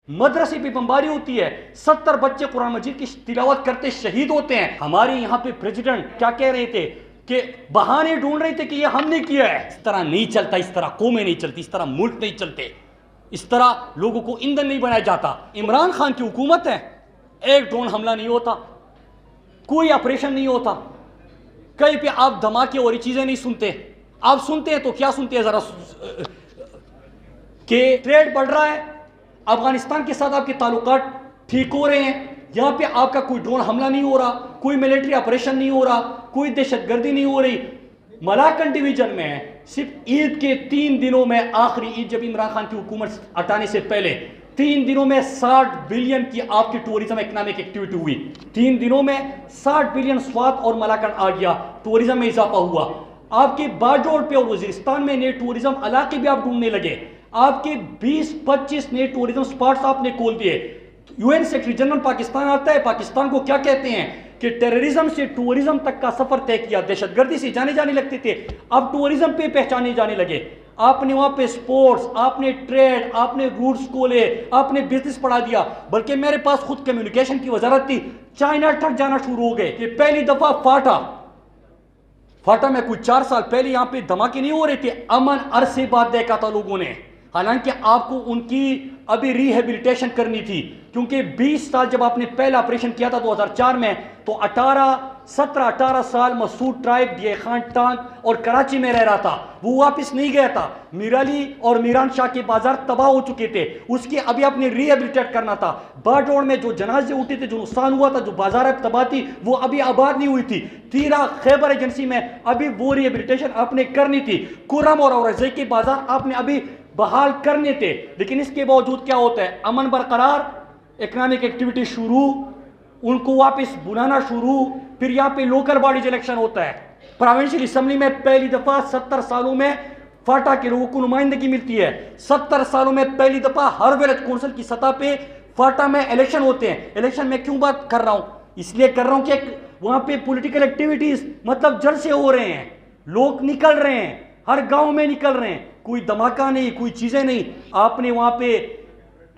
مدرسے پہ بمباری ہوتی ہے، 70 بچے قرآن مجید کی تلاوت کرتے شہید ہوتے ہیں۔ ہمارے یہاں پہ پریزیڈنٹ کیا کہہ رہے تھے کہ بہانے ڈھونڈ رہے تھے کہ یہ ہم نے کیا ہے۔ اس طرح نہیں چلتا، اس طرح قومیں نہیں چلتی، اس طرح ملک نہیں چلتے، اس طرح لوگوں کو ایندھن نہیں بنایا جاتا۔ عمران خان کی حکومت ہے، ایک ڈرون حملہ نہیں ہوتا، کوئی آپریشن نہیں ہوتا، کہیں پہ آپ دھماکے اور یہ چیزیں نہیں سنتے۔ آپ سنتے ہیں تو کیا سنتے ہیں ذرا، کہ ٹریڈ بڑھ رہا ہے، افغانستان کے ساتھ آپ کے تعلقات ٹھیک ہو رہے ہیں، یہاں پہ آپ کا کوئی ڈرون حملہ نہیں ہو رہا، کوئی ملٹری آپریشن نہیں ہو رہا، کوئی دہشت گردی نہیں ہو رہی۔ ملاکنڈ ڈویژن میں صرف عید کے 3 دنوں میں، آخری عید جب عمران خان کی حکومت ہٹانے سے پہلے 3 دنوں میں 60 بلین کی آپ کی ٹورزم اکنامک ایکٹیویٹی ہوئی۔ 3 دنوں میں 60 بلین سوات اور ملاکنڈ آ گیا، ٹورزم میں اضافہ ہوا۔ آپ کے باجوڑ پہ اور وزیرستان میں نئے ٹورزم علاقے بھی آپ ڈھونڈنے لگے، آپ کے 20-25 نئے ٹورزم سپاٹس آپ نے کھول دیے۔ U N secretary general Pakistan آتا ہے، پاکستان کو کیا کہتے ہیں کہ ٹیررزم سے ٹورزم تک کا سفر طے کیا، دہشت گردی سے جانے لگتے تھے، اب ٹورزم پہ پہچانے جانے لگے۔ آپ نے وہاں پہ سپورٹس، آپ نے ٹریڈ، آپ نے روٹس کھولے، آپ نے بزنس بڑھا دیا۔ بلکہ میرے پاس خود کمیونیکیشن کی وزارت تھی، چائنا تک جانا شروع ہو گئے کہ پہلی دفعہ فاٹا میں کوئی 4 سال پہلے یہاں پہ دھماکے نہیں ہو رہے تھے، امن عرصے بعد دیکھا تھا لوگوں نے۔ حالانکہ آپ کو ان کی ابھی ریہیبلیٹیشن کرنی تھی، کیونکہ 20 سال جب آپ نے پہلا آپریشن کیا تھا 2004 میں، تو 17-18 سال مسعود ٹرائب ڈی خان ٹانگ اور کراچی میں رہ رہا تھا، وہ واپس نہیں گیا تھا۔ میرالی اور میران شاہ کے بازار تباہ ہو چکے تھے، اس کی ابھی آپ نے ریہیبلیٹیٹ کرنا تھا۔ باجوڑ میں جو جنازے اٹھے تھے، جو نقصان ہوا تھا، جو بازار تباہ تھی، وہ ابھی آباد نہیں ہوئی تھی۔ تیرا خیبر ایجنسی میں ابھی وہ ریہیبلیٹیشن آپ نے کرنی تھی۔ کرم اور اورزے کے بازار آپ نے ابھی بحال کرنے تھے، لیکن اس کے باوجود کیا ہوتا ہے؟ امن برقرار، اکنامک ایکٹیویٹی شروع، ان کو واپس بلانا شروع، پھر یہاں پہ لوکل باڈیز الیکشن ہوتا ہے۔ پروونشل اسمبلی میں پہلی دفعہ 70 سالوں میں فاٹا کے لوگوں کو نمائندگی ملتی ہے۔ 70 سالوں میں پہلی دفعہ ہر ولايت کونسل کی سطح پہ فاٹا میں الیکشن ہوتے ہیں۔ الیکشن میں کیوں بات کر رہا ہوں؟ اس لیے کر رہا ہوں کہ وہاں پہ پولیٹیکل ایکٹیویٹیز مطلب جلسے ہو رہے ہیں، لوگ نکل رہے ہیں، ہر گاؤں میں نکل رہے ہیں، کوئی دھماکہ نہیں، کوئی چیزیں نہیں۔ آپ نے وہاں پہ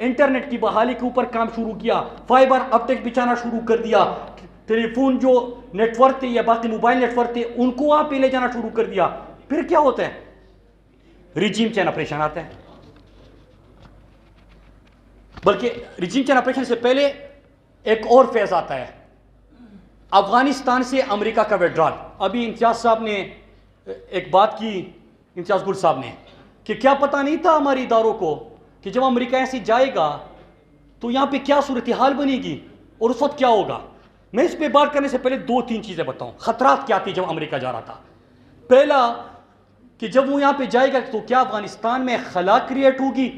انٹرنیٹ کی بحالی کے اوپر کام شروع کیا، فائبر اپٹیک بچھانا شروع کر دیا، ٹیلی فون جو نیٹ ورک تھے یا باقی موبائل نیٹ ورک تھے ان کو وہاں پہ لے جانا شروع کر دیا۔ پھر کیا ہوتا ہے؟ ریجیم چین آپریشن آتا ہے۔ بلکہ ریجیم چین آپریشن سے پہلے ایک اور فیز آتا ہے، افغانستان سے امریکہ کا ویڈرال۔ ابھی امتیاز صاحب نے ایک بات کی، امتیاز گل صاحب نے، کہ کیا پتہ نہیں تھا ہمارے اداروں کو کہ جب امریکہ ایسے جائے گا تو یہاں پہ کیا صورتحال بنے گی اور اس وقت کیا ہوگا۔ میں اس پہ بات کرنے سے پہلے 2-3 چیزیں بتاؤں، خطرات کیا تھی جب امریکہ جا رہا تھا۔ پہلا کہ جب وہ یہاں پہ جائے گا تو کیا افغانستان میں خلا کریٹ ہوگی،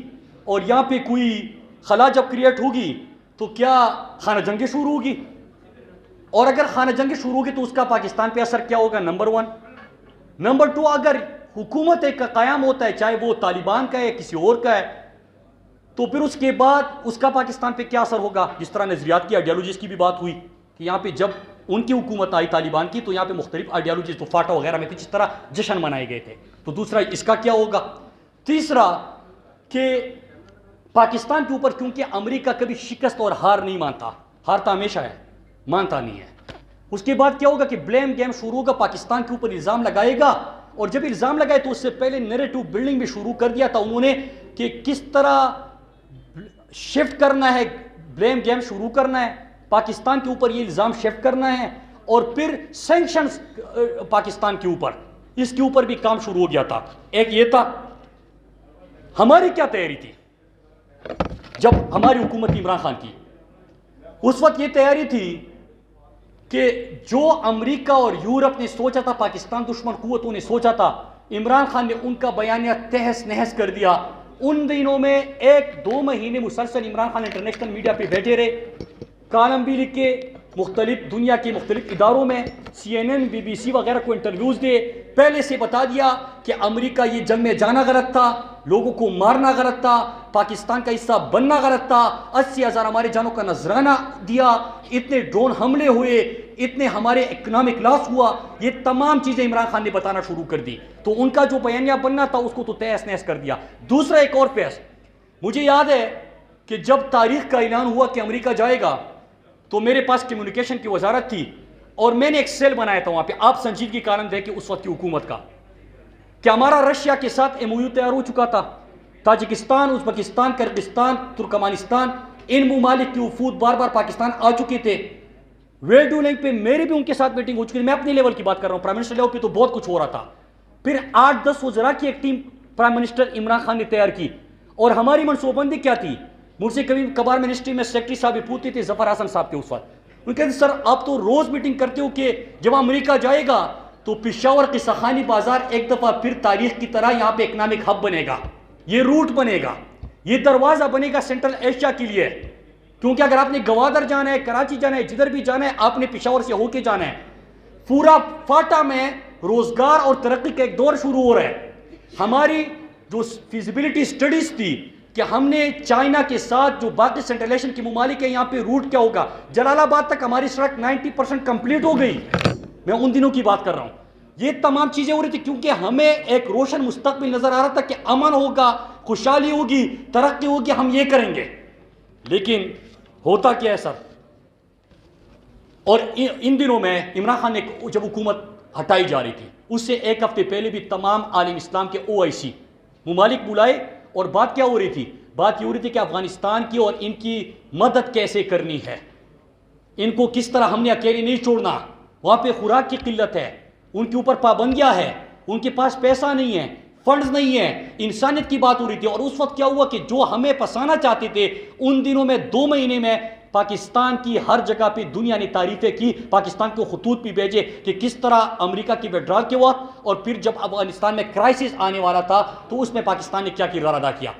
اور یہاں پہ کوئی خلا جب کریٹ ہوگی تو کیا خانہ جنگیں شروع ہوگی، اور اگر خانہ جنگیں شروع ہوگی تو اس کا پاکستان پہ اثر کیا ہوگا، نمبر 1۔ نمبر 2، اگر حکومت ایک کا قیام ہوتا ہے، چاہے وہ طالبان کا ہے کسی اور کا ہے، تو پھر اس کے بعد اس کا پاکستان پہ کیا اثر ہوگا۔ جس طرح نظریات کی آئیڈیالوجیز کی بھی بات ہوئی کہ یہاں پہ جب ان کی حکومت آئی طالبان کی تو یہاں پہ مختلف آئیڈیالوجیز تو فاٹا وغیرہ میں تھی، جس طرح جشن منائے گئے تھے۔ تو دوسرا اس کا کیا ہوگا۔ تیسرا کہ پاکستان کے اوپر کیونکہ امریکہ کبھی شکست اور ہار نہیں مانتا، ہارتا ہمیشہ ہے، مانتا نہیں ہے۔ اس کے بعد کیا ہوگا کہ بلیم گیم شروع ہوگا، پاکستان کے اوپر الزام لگائے گا، اور جب الزام لگائے تو اس سے پہلے نیریٹو بلڈنگ بھی شروع کر دیا تھا انہوں نے کہ کس طرح شفٹ کرنا ہے، بلیم گیم شروع کرنا ہے، پاکستان کے اوپر یہ الزام شفٹ کرنا ہے، اور پھر سینکشنز پاکستان کے اوپر، اس کے اوپر بھی کام شروع ہو گیا تھا۔ ایک یہ تھا ہماری کیا تیاری تھی جب ہماری حکومت عمران خان کی، اس وقت یہ تیاری تھی کہ جو امریکہ اور یورپ نے سوچا تھا، پاکستان دشمن قوتوں نے سوچا تھا، عمران خان نے ان کا بیانیہ تہس نہس کر دیا۔ ان دنوں میں 1-2 مہینے مسلسل عمران خان انٹرنیشنل میڈیا پہ بیٹھے رہے، کالم بھی لکھے، مختلف دنیا کے مختلف اداروں میں CNN BBC وغیرہ کو انٹرویوز دے، پہلے سے بتا دیا کہ امریکہ یہ جنگ میں جانا غلط تھا، لوگوں کو مارنا غلط تھا، پاکستان کا حصہ بننا غلط تھا، 80,000 ہمارے جانوں کا نذرانہ دیا، اتنے ڈرون حملے ہوئے، اتنے ہمارے اکنامک لاس ہوا، یہ تمام چیزیں عمران خان نے بتانا شروع کر دی۔ تو ان کا جو بیانیہ بننا تھا اس کو تو تہس نہس کر دیا۔ دوسرا ایک اور فیصل مجھے یاد ہے کہ جب تاریخ کا اعلان ہوا کہ امریکہ جائے گا تو میرے پاس کمیونیکیشن کی وزارت تھی اور میں نے ایک سیل بنایا تھا وہاں پہ. آپ سنجیدگی کارن دیکھیں اس وقت کی حکومت کا کہ ہمارا رشیا کے ساتھ ایم او یو تیار ہو چکا تھا. تاجکستان، ازبکستان، کرغزستان، ترکمانستان، ان ممالک کی وفود بار بار پاکستان آ چکے تھے. ویڈیو لنک پہ میری بھی ان کے ساتھ میٹنگ ہو چکی. میں اپنے لیول کی بات کر رہا ہوں، پرائم منسٹر لیول پہ تو بہت کچھ ہو رہا تھا. پھر 8-10 وزراء کی ایک team prime minister Imran Khan نے تیار کی. اور ہماری منصوبہ بندی کیا تھی؟ مجھ سے کبھی کبھار منسٹری میں سیکرٹری صاحب بھی پوچھتے تھے، ظفر حسن صاحب کے اس وقت. وہ کہتے سر آپ تو روز میٹنگ کرتے ہو کہ جب امریکہ جائے گا تو پشاور قصہ خانی بازار ایک دفعہ پھر تاریخ کی طرح یہاں پہ اکنامک ہب بنے گا، یہ روٹ بنے گا، یہ دروازہ بنے گا سینٹرل ایشیا کے لیے. کیونکہ اگر آپ نے گوادر جانا ہے، کراچی جانا ہے، جدھر بھی جانا ہے، آپ نے پشاور سے ہو کے جانا ہے. پورا فاٹا میں روزگار اور ترقی کا ایک دور شروع ہو رہا ہے. ہماری جو فیزیبلٹی سٹڈیز تھی کہ ہم نے چائنا کے ساتھ جو باقی سینٹرل ایشین کے ممالک ہیں یہاں پہ روٹ کیا ہوگا. جلال آباد تک ہماری سڑک 90% کمپلیٹ ہو گئی. میں ان دنوں کی بات کر رہا ہوں. یہ تمام چیزیں ہو رہی تھی کیونکہ ہمیں ایک روشن مستقبل نظر آ رہا تھا کہ امن ہوگا، خوشحالی ہوگی، ترقی ہوگی، ہم یہ کریں گے. لیکن ہوتا کیا ہے سر؟ اور ان دنوں میں عمران خان نے جب حکومت ہٹائی جا رہی تھی اس سے ایک ہفتے پہلے بھی تمام عالم اسلام کے OIC ممالک بلائے اور بات کیا ہو رہی تھی؟ بات یہ ہو رہی تھی کہ افغانستان کی اور ان کی مدد کیسے کرنی ہے، ان کو کس طرح ہم نے اکیلے نہیں چھوڑنا. وہاں پہ خوراک کی قلت ہے، ان کے اوپر پابندیاں ہیں، ان کے پاس پیسہ نہیں ہے، فنڈز نہیں ہیں، انسانیت کی بات ہو رہی تھی. اور اس وقت کیا ہوا کہ جو ہمیں پھنسانا چاہتے تھے ان دنوں میں 2 مہینے میں پاکستان کی ہر جگہ پہ دنیا نے تعریفیں کی، پاکستان کو خطوط بھی بھیجے کہ کس طرح امریکہ کی وڈرال کے وقت اور پھر جب افغانستان میں کرائسس آنے والا تھا تو اس میں پاکستان نے کیا کردار ادا کیا.